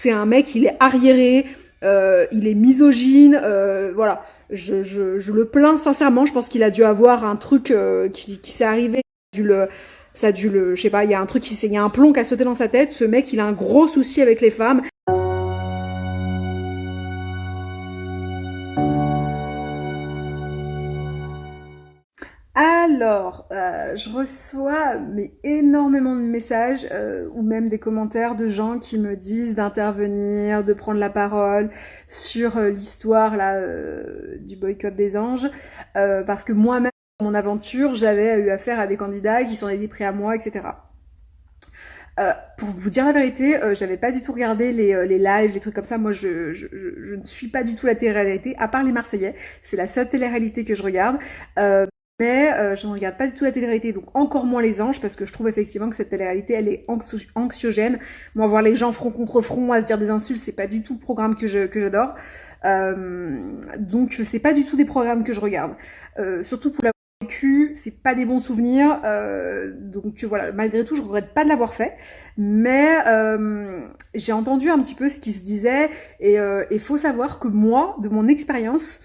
c'est un mec, il est arriéré, il est misogyne, voilà. Je le plains sincèrement. Je pense qu'il a dû avoir un truc qui s'est arrivé, ça a dû je sais pas, il y a un truc il y a un plomb qui a sauté dans sa tête. Ce mec, il a un gros souci avec les femmes. Alors, je reçois énormément de messages ou même des commentaires de gens qui me disent d'intervenir, de prendre la parole sur l'histoire là du boycott des anges, parce que moi-même dans mon aventure, j'avais eu affaire à des candidats qui s'en étaient pris à moi, etc. Pour vous dire la vérité, j'avais pas du tout regardé les lives, les trucs comme ça. Moi, je ne suis pas du tout la télé-réalité, à part les Marseillais. C'est la seule télé-réalité que je regarde. Mais je ne regarde pas du tout la télé-réalité, donc encore moins les anges, parce que je trouve effectivement que cette télé-réalité, elle est anxiogène. Moi, voir les gens front contre front à se dire des insultes, c'est pas du tout le programme que j'adore. Donc, c'est pas du tout des programmes que je regarde. Surtout pour l'avoir vécu, c'est pas des bons souvenirs. Donc voilà, malgré tout, je regrette pas de l'avoir fait. Mais j'ai entendu un petit peu ce qui se disait, et faut savoir que moi, de mon expérience,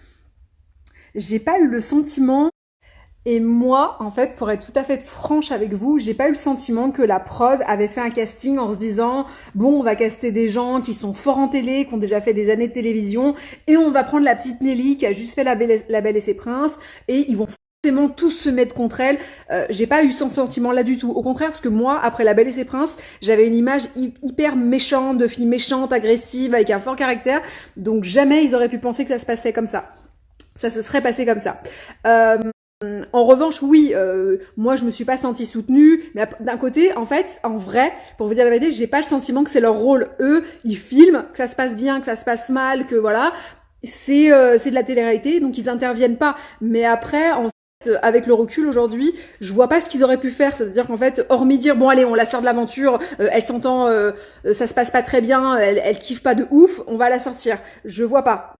j'ai pas eu le sentiment. Et moi, en fait, pour être tout à fait franche avec vous, j'ai pas eu le sentiment que la prod avait fait un casting en se disant bon, on va caster des gens qui sont forts en télé, qui ont déjà fait des années de télévision, et on va prendre la petite Nelly qui a juste fait la Belle et ses Princes, et ils vont forcément tous se mettre contre elle. J'ai pas eu ce sentiment-là du tout. Au contraire, parce que moi, après La Belle et ses Princes, j'avais une image hyper méchante, de fille méchante, agressive, avec un fort caractère, donc jamais ils auraient pu penser que ça se passait comme ça. Ça se serait passé comme ça. En revanche, oui, moi je me suis pas sentie soutenue, mais d'un côté, en fait, en vrai, pour vous dire la vérité, j'ai pas le sentiment que c'est leur rôle. Eux, ils filment, que ça se passe bien, que ça se passe mal, que voilà, c'est de la télé-réalité, donc ils interviennent pas. Mais après, en fait, avec le recul aujourd'hui, je vois pas ce qu'ils auraient pu faire. C'est-à-dire qu'en fait, hormis dire bon allez, on la sort de l'aventure, elle s'entend, ça se passe pas très bien, elle kiffe pas de ouf, on va la sortir. Je vois pas.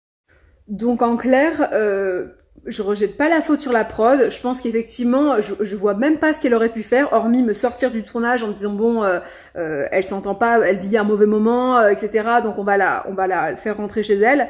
Donc en clair, je rejette pas la faute sur la prod. Je pense qu'effectivement, je vois même pas ce qu'elle aurait pu faire, hormis me sortir du tournage en me disant bon, elle s'entend pas, elle vit un mauvais moment, etc. Donc on va la faire rentrer chez elle.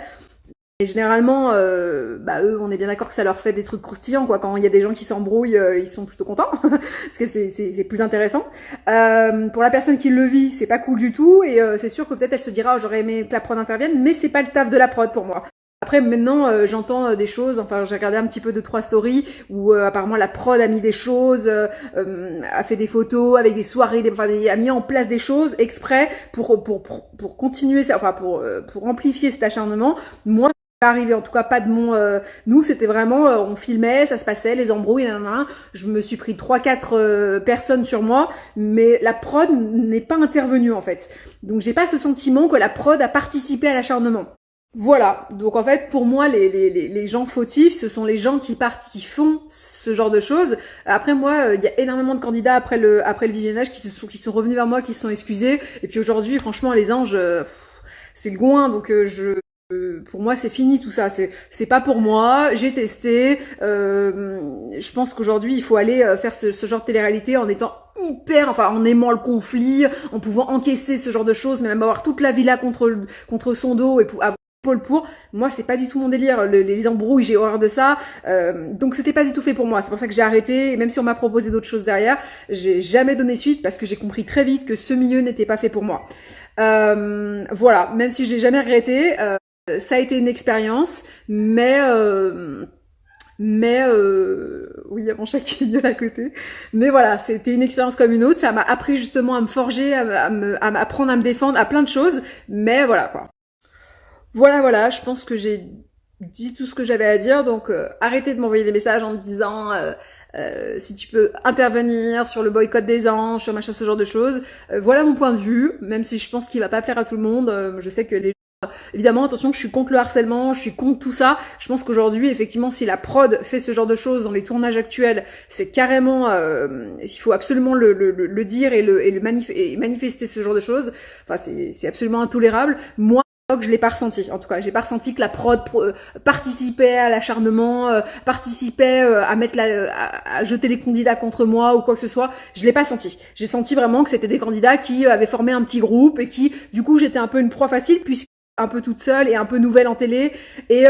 Et généralement, eux, on est bien d'accord que ça leur fait des trucs croustillants, quoi. Quand il y a des gens qui s'embrouillent, ils sont plutôt contents, parce que c'est plus intéressant. Pour la personne qui le vit, c'est pas cool du tout, et c'est sûr que peut-être elle se dira, oh, j'aurais aimé que la prod intervienne, mais c'est pas le taf de la prod pour moi. Après maintenant j'entends des choses, enfin j'ai regardé un petit peu de 3 stories où apparemment la prod a mis des choses, a fait des photos avec des soirées, a mis en place des choses exprès pour continuer, enfin pour amplifier cet acharnement. Moi c'est pas arrivé, en tout cas pas de mon nous c'était vraiment on filmait, ça se passait, les embrouilles, nanana. Je me suis pris 3-4 personnes sur moi, mais la prod n'est pas intervenue en fait. Donc j'ai pas ce sentiment que la prod a participé à l'acharnement. Voilà, donc en fait pour moi les gens fautifs ce sont les gens qui partent, qui font ce genre de choses. Après moi il y a énormément de candidats après le visionnage qui sont revenus vers moi, qui se sont excusés, et puis aujourd'hui franchement les anges c'est loin, donc pour moi c'est fini tout ça, c'est pas pour moi, j'ai testé, je pense qu'aujourd'hui il faut aller faire ce genre de télé-réalité en étant en aimant le conflit, en pouvant encaisser ce genre de choses, mais même avoir toute la villa contre son dos et pour avoir Paul pour. Moi c'est pas du tout mon délire, les embrouilles, j'ai horreur de ça, donc c'était pas du tout fait pour moi. C'est pour ça que j'ai arrêté, et même si on m'a proposé d'autres choses derrière, j'ai jamais donné suite parce que j'ai compris très vite que ce milieu n'était pas fait pour moi. Voilà, même si j'ai jamais regretté, ça a été une expérience, oui, il y a mon chat qui vient à côté. Mais voilà, c'était une expérience comme une autre. Ça m'a appris justement à me forger, à m'apprendre à me défendre, à plein de choses. Mais voilà quoi. Voilà, je pense que j'ai dit tout ce que j'avais à dire. Donc arrêtez de m'envoyer des messages en me disant si tu peux intervenir sur le boycott des anges, sur machin, ce genre de choses. Voilà mon point de vue, même si je pense qu'il va pas plaire à tout le monde. Je sais que évidemment, attention, je suis contre le harcèlement, je suis contre tout ça. Je pense qu'aujourd'hui, effectivement, si la prod fait ce genre de choses dans les tournages actuels, c'est carrément, il faut absolument le dire et manifester ce genre de choses. Enfin, c'est absolument intolérable. Moi, je l'ai pas ressenti. En tout cas, j'ai pas ressenti que la prod participait à l'acharnement, participait à mettre à jeter les candidats contre moi ou quoi que ce soit. Je l'ai pas senti. J'ai senti vraiment que c'était des candidats qui avaient formé un petit groupe et qui, du coup, j'étais un peu une proie facile puisque un peu toute seule et un peu nouvelle en télé et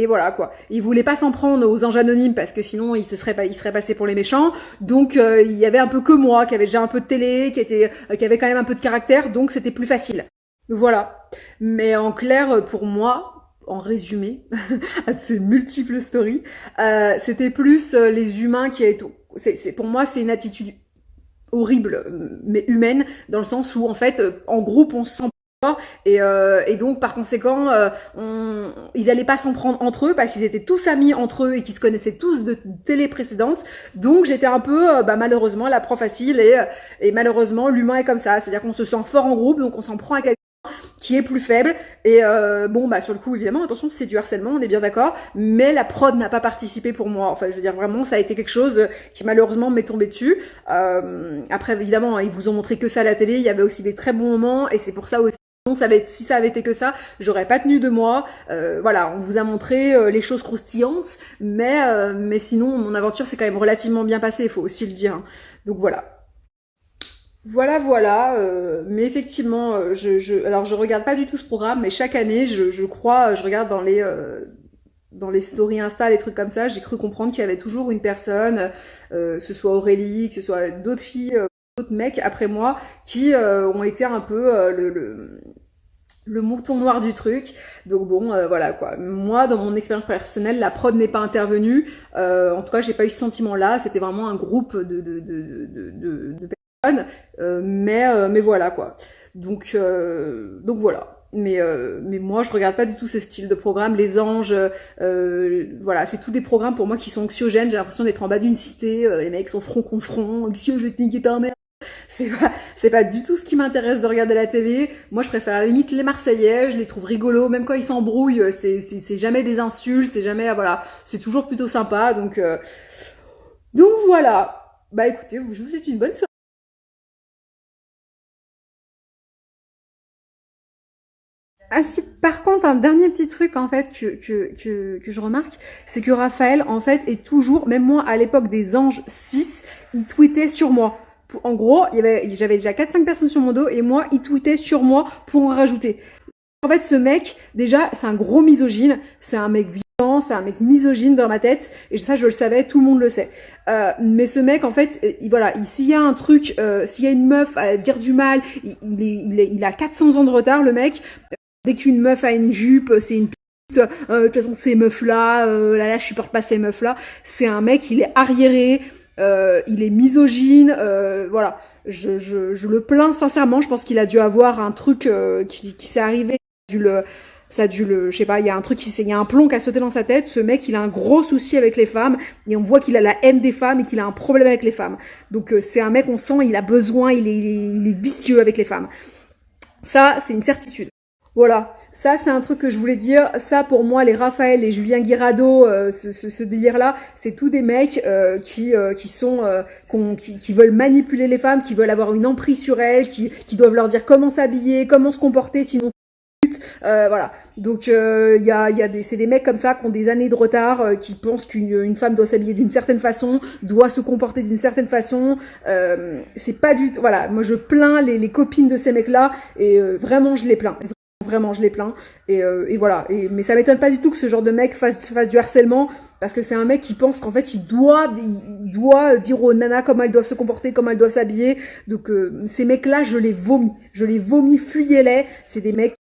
voilà quoi. Ils voulaient pas s'en prendre aux anges anonymes parce que sinon ils seraient passés pour les méchants. Donc il y avait un peu que moi qui avait déjà un peu de télé, qui avait quand même un peu de caractère, donc c'était plus facile. Voilà. Mais en clair pour moi, en résumé à ces multiples stories, c'était plus les humains qui avaient tout. Pour moi c'est une attitude horrible mais humaine dans le sens où en fait en groupe on se sent et donc par conséquent ils allaient pas s'en prendre entre eux parce qu'ils étaient tous amis entre eux et qu'ils se connaissaient tous de télé précédentes. Donc j'étais un peu malheureusement la proie facile et malheureusement l'humain est comme ça, c'est-à-dire qu'on se sent fort en groupe donc on s'en prend à quelqu'un qui est plus faible et sur le coup évidemment attention c'est du harcèlement, on est bien d'accord, mais la prod n'a pas participé pour moi. Enfin je veux dire vraiment ça a été quelque chose qui malheureusement m'est tombé dessus. Après évidemment ils vous ont montré que ça à la télé, il y avait aussi des très bons moments et c'est pour ça aussi si ça avait été que ça, j'aurais pas tenu de moi. Voilà, on vous a montré les choses croustillantes, mais sinon mon aventure s'est quand même relativement bien passée, il faut aussi le dire. Hein. Donc voilà. Voilà. Mais effectivement, alors je regarde pas du tout ce programme, mais chaque année, je crois, je regarde dans les stories Insta, les trucs comme ça, j'ai cru comprendre qu'il y avait toujours une personne, que ce soit Aurélie, que ce soit d'autres filles, d'autres mecs après moi, qui ont été un peu le mouton noir du truc. Donc bon, voilà quoi. Moi, dans mon expérience personnelle, la prod n'est pas intervenue. En tout cas, j'ai pas eu ce sentiment-là. C'était vraiment un groupe de personnes. Mais voilà quoi. Donc voilà. Mais moi, je regarde pas du tout ce style de programme. Les anges, voilà, c'est tous des programmes pour moi qui sont anxiogènes. J'ai l'impression d'être en bas d'une cité. Les mecs sont front contre front. Anxieux, je vais te niquer ta mère. C'est pas du tout ce qui m'intéresse de regarder la télé. Moi, je préfère à la limite les Marseillais, je les trouve rigolos, même quand ils s'embrouillent, c'est jamais des insultes, c'est jamais, voilà, c'est toujours plutôt sympa, donc voilà. Bah écoutez, je vous souhaite une bonne soirée. Ah si, par contre, un dernier petit truc en fait que je remarque, c'est que Raphaël en fait est toujours, même moi à l'époque des Anges 6, il tweetait sur moi. En gros, j'avais déjà 4-5 personnes sur mon dos et moi, il tweetait sur moi pour en rajouter. En fait, ce mec, déjà, c'est un gros misogyne, c'est un mec violent, c'est un mec misogyne dans ma tête, et ça, je le savais, tout le monde le sait. Mais ce mec, en fait, s'il y a un truc, s'il y a une meuf à dire du mal, il a 400 ans de retard, le mec. Dès qu'une meuf a une jupe, c'est une pute. De toute façon, ces meufs-là, là, je supporte pas ces meufs-là. C'est un mec, il est arriéré, il est misogyne, voilà. Je le plains sincèrement. Je pense qu'il a dû avoir un truc qui s'est arrivé. Je sais pas, il y a un truc il y a un plomb qui a sauté dans sa tête. Ce mec, il a un gros souci avec les femmes et on voit qu'il a la haine des femmes et qu'il a un problème avec les femmes. Donc c'est un mec, on sent, il a besoin, il est vicieux avec les femmes. Ça, c'est une certitude. Voilà, ça c'est un truc que je voulais dire. Ça pour moi, les Raphaël, les Julien Guirado, ce délire-là, c'est tous des mecs qui veulent manipuler les femmes, qui veulent avoir une emprise sur elles, qui doivent leur dire comment s'habiller, comment se comporter, sinon voilà. Donc c'est des mecs comme ça qui ont des années de retard, qui pensent qu'une femme doit s'habiller d'une certaine façon, doit se comporter d'une certaine façon. C'est pas du tout. Voilà, moi je plains les copines de ces mecs-là et vraiment je les plains. Vraiment, je les plains. Et voilà. Mais ça m'étonne pas du tout que ce genre de mec fasse du harcèlement, parce que c'est un mec qui pense qu'en fait, il doit dire aux nanas comment elles doivent se comporter, comment elles doivent s'habiller. Donc, ces mecs-là, je les vomis. Fuyez-les. C'est des mecs,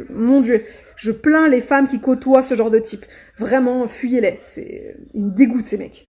mon Dieu. Je plains les femmes qui côtoient ce genre de type. Vraiment, fuyez-les. C'est une dégoûte, ces mecs.